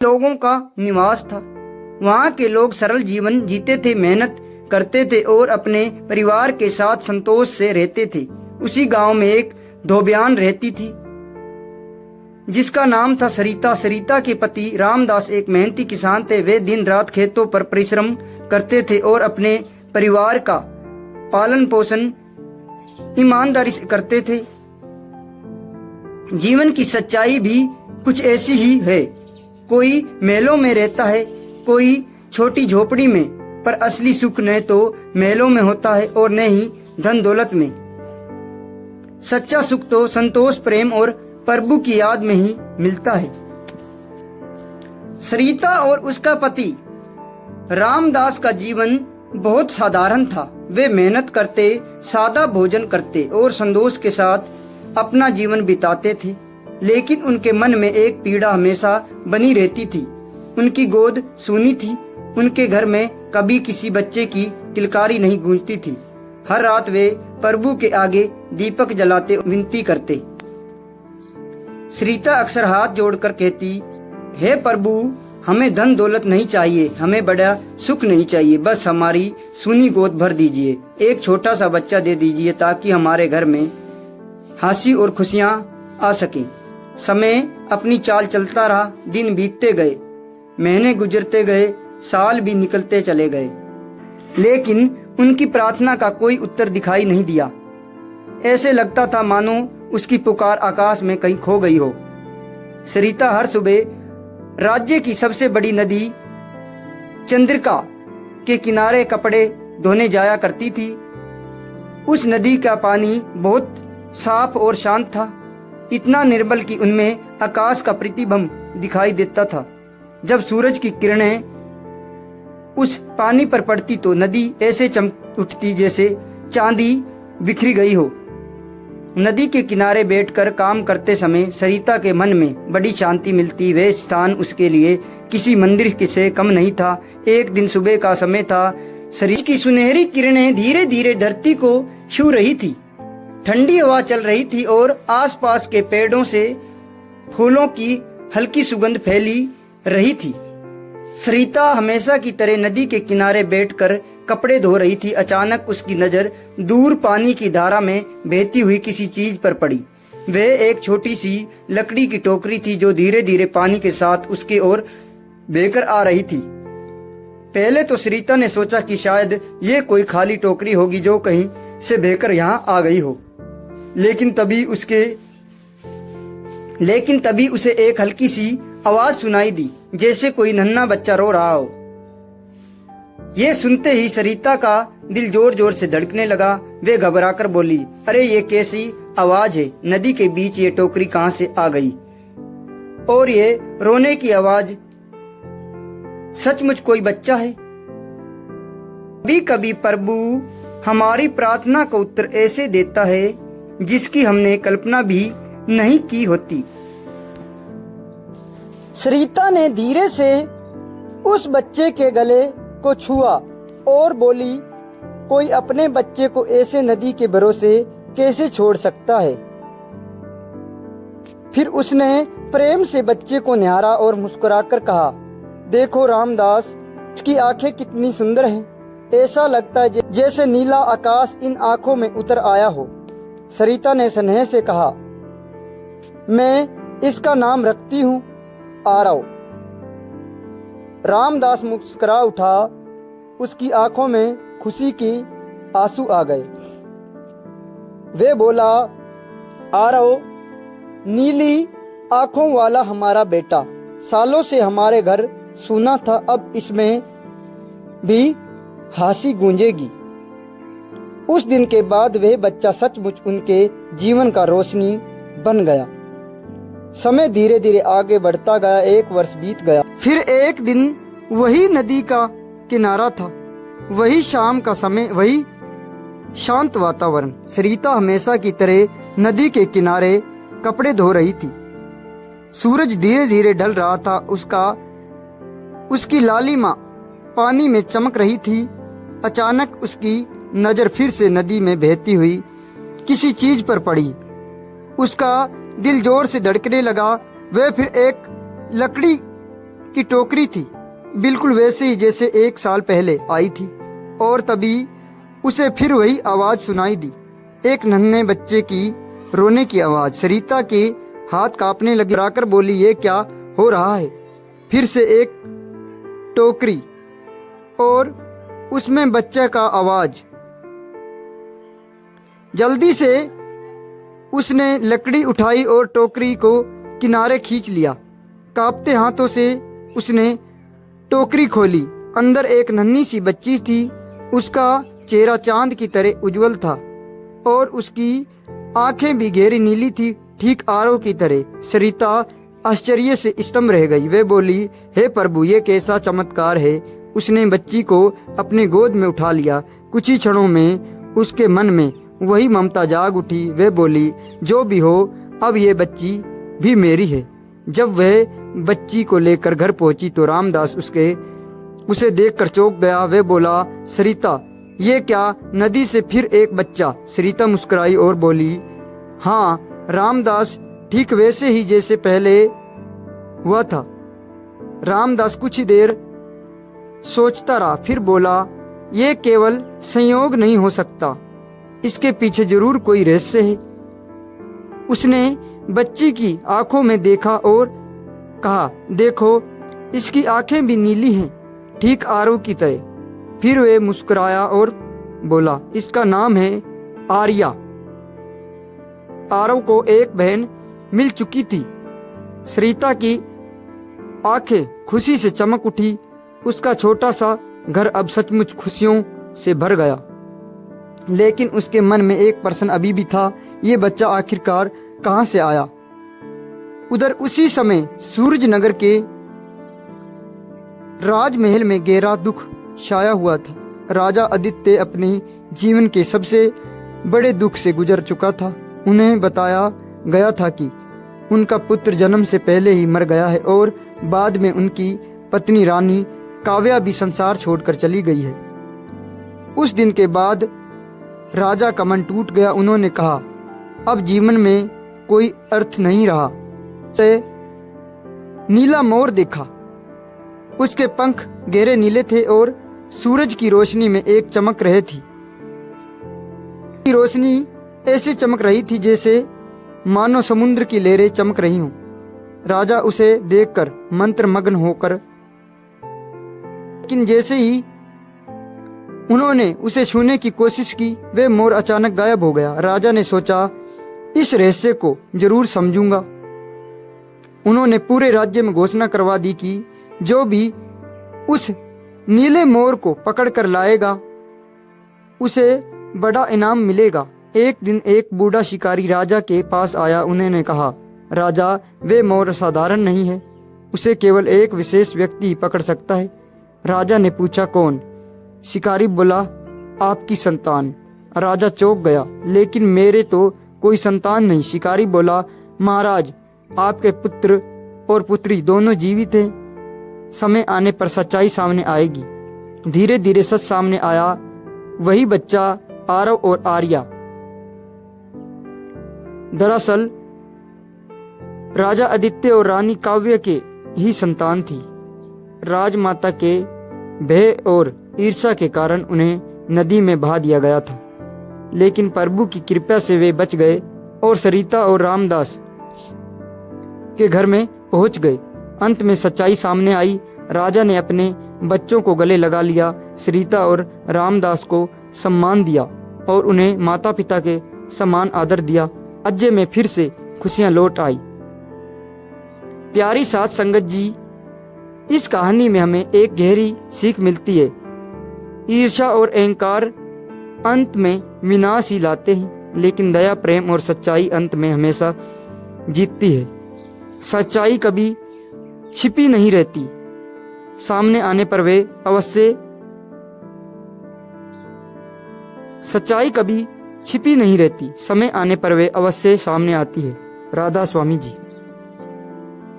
लोगों का निवास था। वहाँ के लोग सरल जीवन जीते थे, मेहनत करते थे और अपने परिवार के साथ संतोष से रहते थे। उसी गांव में एक धोबियान रहती थी जिसका नाम था सरिता। सरिता के पति रामदास एक मेहनती किसान थे। वे दिन रात खेतों पर परिश्रम करते थे और अपने परिवार का पालन पोषण ईमानदारी से करते थे। जीवन की सच्चाई भी कुछ ऐसी ही है। कोई महलों में रहता है, कोई छोटी झोपड़ी में, पर असली सुख न तो महलों में होता है और न ही धन दौलत में। सच्चा सुख तो संतोष, प्रेम और प्रभु की याद में ही मिलता है। सरिता और उसका पति रामदास का जीवन बहुत साधारण था। वे मेहनत करते, सादा भोजन करते और संतोष के साथ अपना जीवन बिताते थे। लेकिन उनके मन में एक पीड़ा हमेशा बनी रहती थी। उनकी गोद सूनी थी। उनके घर में कभी किसी बच्चे की किलकारी नहीं गूंजती थी। हर रात वे प्रभु के आगे दीपक जलाते विनती करते। सरिता अक्सर हाथ जोड़कर कहती, हे प्रभु, हमें धन दौलत नहीं चाहिए, हमें बड़ा सुख नहीं चाहिए, बस हमारी सूनी गोद भर दीजिए, एक छोटा सा बच्चा दे दीजिए ताकि हमारे घर में हंसी और खुशियां आ सके। समय अपनी चाल चलता रहा। दिन बीतते गए, महीने गुजरते गए, साल भी निकलते चले गए, लेकिन उनकी प्रार्थना का कोई उत्तर दिखाई नहीं दिया। ऐसे लगता था मानो उसकी पुकार आकाश में कहीं खो गई हो। सरिता हर सुबह राज्य की सबसे बड़ी नदी चंद्रिका के किनारे कपड़े धोने जाया करती थी। उस नदी का पानी बहुत साफ और शांत था, इतना निर्मल कि उनमें आकाश का प्रतिबिंब दिखाई देता था। जब सूरज की किरणें उस पानी पर पड़ती तो नदी ऐसे चमक उठती जैसे चांदी बिखरी गई हो। नदी के किनारे बैठकर काम करते समय सरिता के मन में बड़ी शांति मिलती। वह स्थान उसके लिए किसी मंदिर से कम नहीं था। एक दिन सुबह का समय था। सूरज की सुनहरी किरणें धीरे धीरे धरती को छू रही थी। ठंडी हवा चल रही थी और आसपास के पेड़ों से फूलों की हल्की सुगंध फैली रही थी। सरिता हमेशा की तरह नदी के किनारे बैठकर कपड़े धो रही थी। अचानक उसकी नजर दूर पानी की धारा में बहती हुई किसी चीज पर पड़ी। वह एक छोटी सी लकड़ी की टोकरी थी जो धीरे धीरे पानी के साथ उसके ओर बहकर आ रही थी। पहले तो सरिता ने सोचा कि शायद ये कोई खाली टोकरी होगी जो कहीं से बहकर यहाँ आ गई हो, लेकिन तभी उसे एक हल्की सी आवाज सुनाई दी, जैसे कोई नन्हा बच्चा रो रहा हो। ये सुनते ही सरिता का दिल जोर जोर से धड़कने लगा। वे घबराकर बोली, अरे ये कैसी आवाज है? नदी के बीच ये टोकरी कहाँ से आ गई? और ये रोने की आवाज, सचमुच कोई बच्चा है? कभी कभी प्रभु हमारी प्रार्थना का उत्तर ऐसे देता है जिसकी हमने कल्पना भी नहीं की होती। सरिता ने धीरे से उस बच्चे के गले को छुआ और बोली, कोई अपने बच्चे को ऐसे नदी के भरोसे कैसे छोड़ सकता है? फिर उसने प्रेम से बच्चे को निहारा और मुस्कुराकर कहा, देखो रामदास, इसकी आंखें कितनी सुंदर हैं। ऐसा लगता है जैसे नीला आकाश इन आंखों में उतर आया हो। सरिता ने स्नेह से कहा, मैं इसका नाम रखती हूँ आरव। रामदास मुस्कुरा उठा। उसकी आंखों में खुशी की आंसू आ गए। वे बोला, आरव, नीली आंखों वाला हमारा बेटा, सालों से हमारे घर सूना था, अब इसमें भी हंसी गूंजेगी। उस दिन के बाद वह बच्चा सचमुच उनके जीवन का रोशनी बन गया। समय धीरे धीरे आगे बढ़ता गया। 1 वर्ष बीत गया। फिर एक दिन वही नदी का किनारा था, वही शाम का समय, वही शांत वातावरण। सरिता हमेशा की तरह नदी के किनारे कपड़े धो रही थी। सूरज धीरे धीरे ढल रहा था। उसकी लालिमा पानी में चमक रही थी। अचानक उसकी नजर फिर से नदी में बहती हुई किसी चीज पर पड़ी। उसका दिल जोर से धड़कने लगा। वह फिर एक लकड़ी की टोकरी थी, बिल्कुल वैसे ही जैसे 1 साल पहले आई थी। और तभी उसे फिर वही आवाज सुनाई दी, एक नन्हे बच्चे की रोने की आवाज। सरिता के हाथ कांपने लगे, डराकर बोली, ये क्या हो रहा है? फिर से एक टोकरी और उसमें बच्चे का आवाज। जल्दी से उसने लकड़ी उठाई और टोकरी को किनारे खींच लिया। कांपते हाथों से उसने टोकरी खोली। अंदर एक नन्ही सी बच्ची थी। उसका चेहरा चांद की तरह उज्जवल था और उसकी आंखें भी गहरी नीली थी, ठीक आरव की तरह। सरिता आश्चर्य से स्तंभ रह गई। वे बोली, हे प्रभु, ये कैसा चमत्कार है। उसने बच्ची को अपने गोद में उठा लिया। कुछ ही क्षणों में उसके मन में वही ममता जाग उठी। वे बोली, जो भी हो, अब ये बच्ची भी मेरी है। जब वह बच्ची को लेकर घर पहुंची तो रामदास उसे देखकर चौंक गया। वे बोला, सरिता, ये क्या, नदी से फिर एक बच्चा? सरिता मुस्कुराई और बोली, हाँ रामदास, ठीक वैसे ही जैसे पहले हुआ था। रामदास कुछ ही देर सोचता रहा, फिर बोला, ये केवल संयोग नहीं हो सकता, इसके पीछे जरूर कोई रहस्य है। उसने बच्ची की आंखों में देखा और कहा, देखो, इसकी आंखें भी नीली हैं, ठीक आरव की तरह। फिर वे मुस्कुराया और बोला, इसका नाम है आर्या। आरव को एक बहन मिल चुकी थी। सरिता की आंखें खुशी से चमक उठी। उसका छोटा सा घर अब सचमुच खुशियों से भर गया। लेकिन उसके मन में एक प्रश्न अभी भी था, ये बच्चा आखिरकार कहां से आया? उधर उसी समय सूरज नगर के राजमहल में गहरा दुख छाया हुआ था। राजा आदित्य अपने जीवन के सबसे बड़े दुख से गुजर चुका था। उन्हें बताया गया था कि उनका पुत्र जन्म से पहले ही मर गया है और बाद में उनकी पत्नी रानी काव्या भी संसार छोड़कर चली गई है। उस दिन के बाद राजा का मन टूट गया। उन्होंने कहा, अब जीवन में कोई अर्थ नहीं रहा। से नीला मोर देखा। उसके पंख गहरे नीले थे और सूरज की रोशनी में एक चमक रही थी। रोशनी ऐसी चमक रही थी जैसे मानो समुद्र की लहरें चमक रही हों। राजा उसे देखकर मंत्रमग्न होकर, लेकिन जैसे ही उन्होंने उसे छूने की कोशिश की, वे मोर अचानक गायब हो गया। राजा ने सोचा, इस रहस्य को जरूर समझूंगा। उन्होंने पूरे राज्य में घोषणा करवा दी कि जो भी उस नीले मोर को पकड़कर लाएगा उसे बड़ा इनाम मिलेगा। एक दिन एक बूढ़ा शिकारी राजा के पास आया। उन्होंने कहा, राजा, वे मोर साधारण नहीं है, उसे केवल एक विशेष व्यक्ति ही पकड़ सकता है। राजा ने पूछा, कौन? शिकारी बोला, आपकी संतान। राजा चौंक गया, लेकिन मेरे तो कोई संतान नहीं। शिकारी बोला, महाराज, आपके पुत्र और पुत्री दोनों जीवित हैं। समय आने पर सच्चाई सामने आएगी। धीरे धीरे सच सामने आया। वही बच्चा आरव और आर्या दरअसल राजा आदित्य और रानी काव्य के ही संतान थी। राजमाता के भय और ईर्ष्या के कारण उन्हें नदी में बहा दिया गया था, लेकिन प्रभु की कृपा से वे बच गए और सरिता और रामदास के घर में पहुंच गए। अंत में सच्चाई सामने आई। राजा ने अपने बच्चों को गले लगा लिया, सरिता और रामदास को सम्मान दिया और उन्हें माता पिता के समान आदर दिया। राज्य में फिर से खुशियां लौट आई। प्यारी साथ संगत जी, इस कहानी में हमें एक गहरी सीख मिलती है। ईर्ष्या और अहंकार अंत में विनाश ही लाते हैं, लेकिन दया, प्रेम और सच्चाई अंत में हमेशा जीतती है। सच्चाई कभी छिपी नहीं रहती, सामने आने पर वे अवश्य सच्चाई कभी छिपी नहीं रहती, समय आने पर वे अवश्य सामने आती है। राधा स्वामी जी।